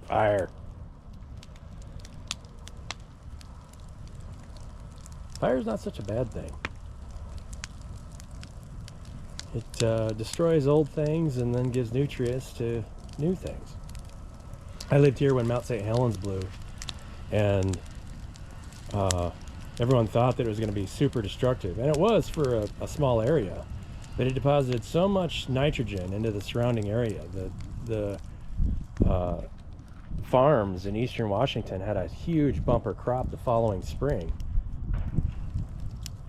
Fire. Fire's not such a bad thing. It destroys old things and then gives nutrients to new things. I lived here when Mount St. Helens blew, and everyone thought that it was going to be super destructive, and it was for a small area, but it deposited so much nitrogen into the surrounding area. The farms in eastern Washington had a huge bumper crop the following spring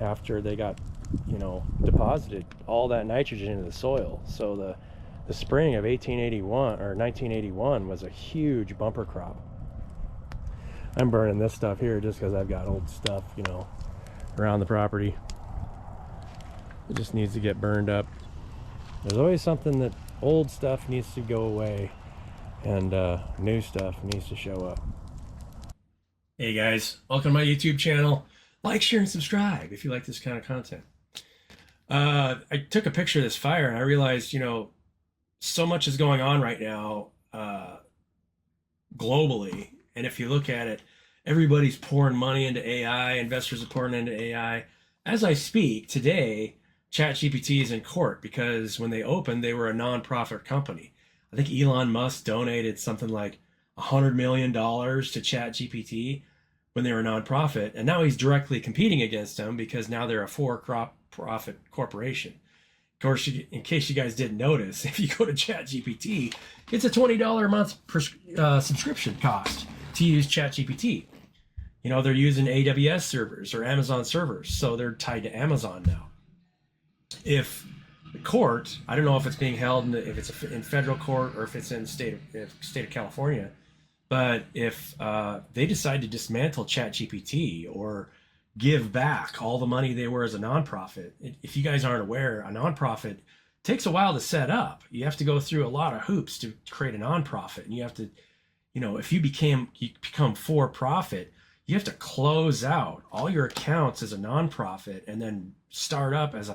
after they got, deposited all that nitrogen into the soil. So the spring of 1881 or 1981 was a huge bumper crop. I'm burning this stuff here just because I've got old stuff, around the property. It just needs to get burned up. There's always something that old stuff needs to go away, and new stuff needs to show up. Hey guys, welcome to my YouTube channel. Like, share, and subscribe if you like this kind of content. I took a picture of this fire and I realized, so much is going on right now globally. And if you look at it, everybody's pouring money into AI. Investors are pouring into AI. As I speak today, ChatGPT is in court because when they opened, they were a nonprofit company. I think Elon Musk donated something like $100 million to ChatGPT when they were a nonprofit, and now he's directly competing against them because now they're a for-profit corporation. Of course, in case you guys didn't notice, if you go to ChatGPT, it's a $20 a month subscription cost to use ChatGPT. They're using AWS servers or Amazon servers, so they're tied to Amazon now. If the court, I don't know if it's being held if it's in federal court or if it's in the state of California, but if they decide to dismantle ChatGPT or give back all the money they were as a nonprofit, if you guys aren't aware, a nonprofit takes a while to set up. You have to go through a lot of hoops to create a nonprofit, and you have to, if you become for profit, you have to close out all your accounts as a nonprofit and then start up as a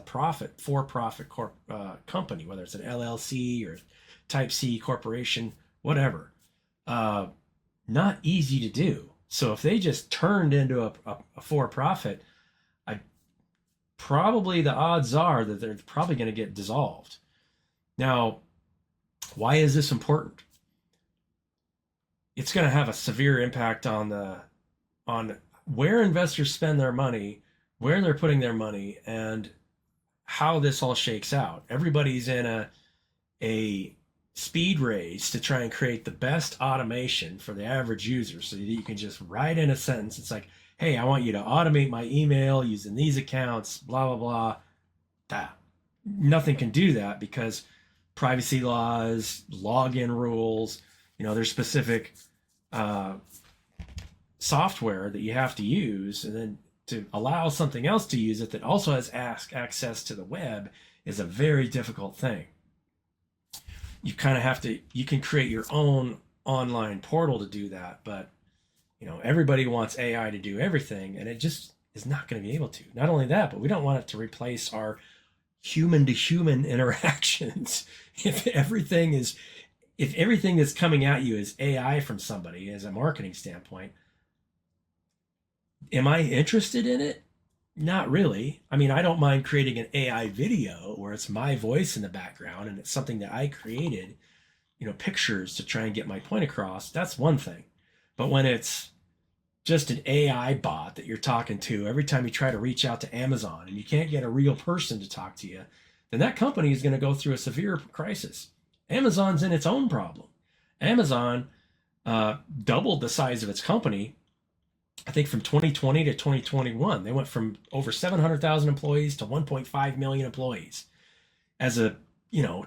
for-profit company, whether it's an LLC or Type C corporation, whatever. Not easy to do. So if they just turned into a for-profit, probably the odds are that they're probably going to get dissolved. Now, why is this important? It's going to have a severe impact on where investors spend their money, where they're putting their money, and how this all shakes out. Everybody's in a speed race to try and create the best automation for the average user so that you can just write in a sentence. It's like, hey, I want you to automate my email using these accounts, blah, blah, blah. That. Nothing can do that because privacy laws, login rules, there's specific software that you have to use, and then to allow something else to use it that also has access to the web is a very difficult thing. You kind of have to, you can create your own online portal to do that, but everybody wants AI to do everything, and it just is not going to be able to. Not only that, but we don't want it to replace our human to human interactions. If everything that's coming at you is AI from somebody as a marketing standpoint, am I interested in it? Not really. I mean, I don't mind creating an AI video where it's my voice in the background and it's something that I created, pictures to try and get my point across. That's one thing. But when it's just an AI bot that you're talking to every time you try to reach out to Amazon and you can't get a real person to talk to you, then that company is going to go through a severe crisis. Amazon's in its own problem. Amazon doubled the size of its company, I think, from 2020 to 2021. They went from over 700,000 employees to 1.5 million employees as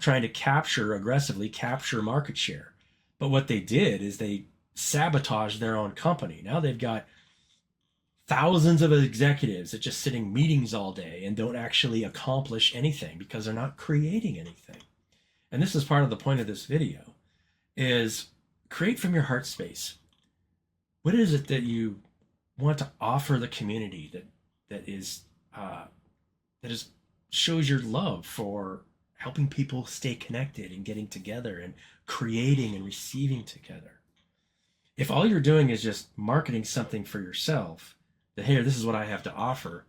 trying to aggressively capture market share. But what they did is they sabotaged their own company. Now they've got thousands of executives that just sit in meetings all day and don't actually accomplish anything because they're not creating anything. And this is part of the point of this video, is create from your heart space. What is it that you want to offer the community that shows your love for helping people stay connected and getting together and creating and receiving together? If all you're doing is just marketing something for yourself, that here, this is what I have to offer,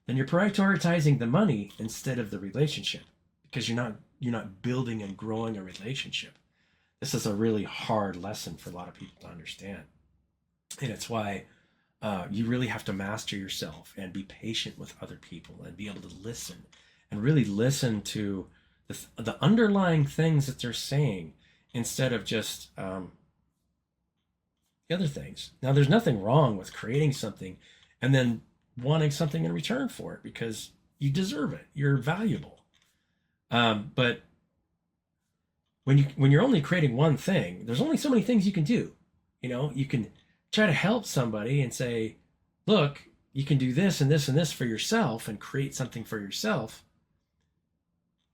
then you're prioritizing the money instead of the relationship, because you're not building and growing a relationship. This is a really hard lesson for a lot of people to understand. And it's why you really have to master yourself and be patient with other people and be able to listen and really listen to the underlying things that they're saying instead of just the other things. Now, there's nothing wrong with creating something and then wanting something in return for it, because you deserve it. You're valuable. But when you're only creating one thing, there's only so many things you can do. You can try to help somebody and say, look, you can do this and this and this for yourself and create something for yourself.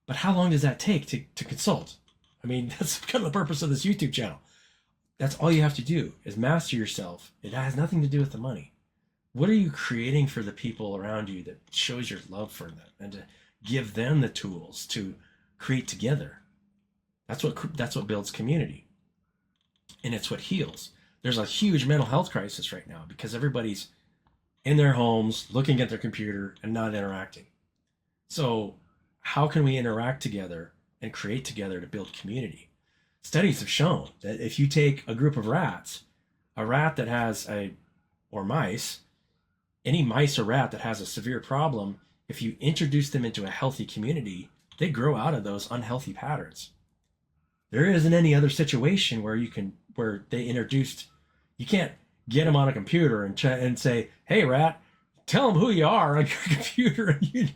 But how long does that take to consult? I mean, that's kind of the purpose of this YouTube channel. That's all you have to do is master yourself. It has nothing to do with the money. What are you creating for the people around you that shows your love for them, and to give them the tools to create together? That's what builds community, and it's what heals. There's a huge mental health crisis right now because everybody's in their homes looking at their computer and not interacting. So how can we interact together and create together to build community? Studies have shown that if you take a group of rats, a rat that has or mice, any mice or rat that has a severe problem, if you introduce them into a healthy community, they grow out of those unhealthy patterns. There isn't any other situation where you can't get them on a computer and say, hey rat, tell them who you are on your computer, and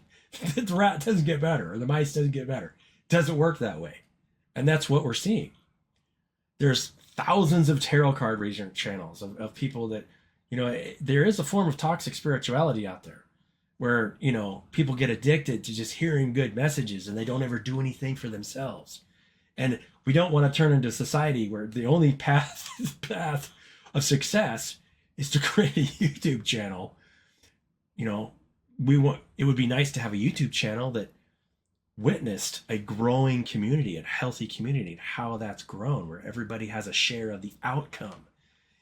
the rat doesn't get better or the mice doesn't get better. It doesn't work that way. And that's what we're seeing. There's thousands of tarot card reading channels of people that, there is a form of toxic spirituality out there where, people get addicted to just hearing good messages and they don't ever do anything for themselves. And we don't want to turn into a society where the only path of success is to create a YouTube channel. It would be nice to have a YouTube channel that witnessed a growing community, a healthy community, and how that's grown, where everybody has a share of the outcome,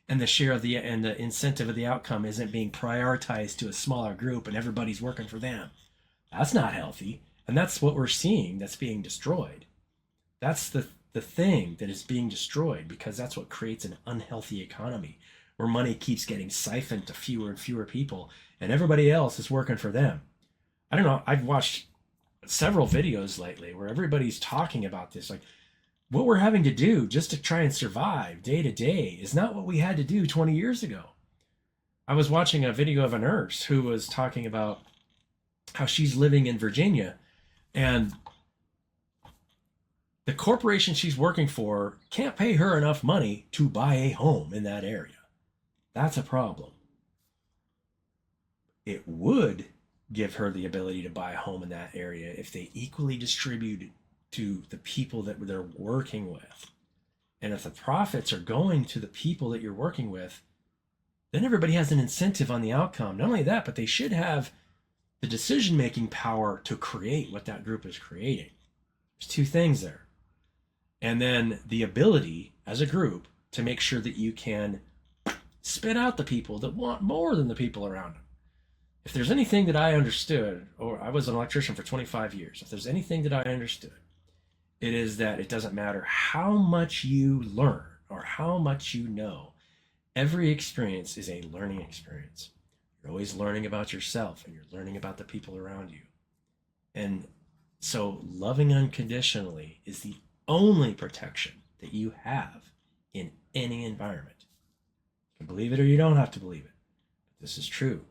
and the incentive of the outcome isn't being prioritized to a smaller group and everybody's working for them. That's not healthy, and that's what we're seeing that's being destroyed. That's the thing that is being destroyed, because that's what creates an unhealthy economy where money keeps getting siphoned to fewer and fewer people and everybody else is working for them. I don't know. I've watched several videos lately where everybody's talking about this, like what we're having to do just to try and survive day to day is not what we had to do 20 years ago. I was watching a video of a nurse who was talking about how she's living in Virginia, and the corporation she's working for can't pay her enough money to buy a home in that area. That's a problem. It would give her the ability to buy a home in that area if they equally distributed to the people that they're working with. And if the profits are going to the people that you're working with, then everybody has an incentive on the outcome. Not only that, but they should have the decision-making power to create what that group is creating. There's two things there. And then the ability as a group to make sure that you can spit out the people that want more than the people around them. If there's anything that I understood, or I was an electrician for 25 years, if there's anything that I understood, it is that it doesn't matter how much you learn or how much you know. Every experience is a learning experience. You're always learning about yourself, and you're learning about the people around you. And so loving unconditionally is the only protection that you have in any environment. You can believe it or you don't have to believe it. But this is true.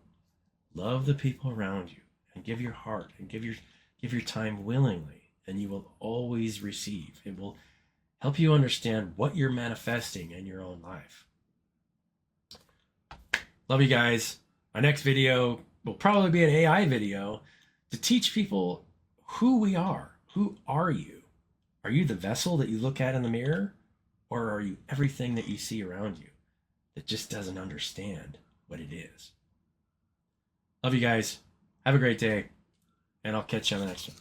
Love the people around you and give your heart and give your time willingly, and you will always receive. It will help you understand what you're manifesting in your own life. Love you guys. My next video will probably be an AI video to teach people who we are. Who are you? Are you the vessel that you look at in the mirror? Or are you everything that you see around you that just doesn't understand what it is? Love you guys. Have a great day. And I'll catch you on the next one.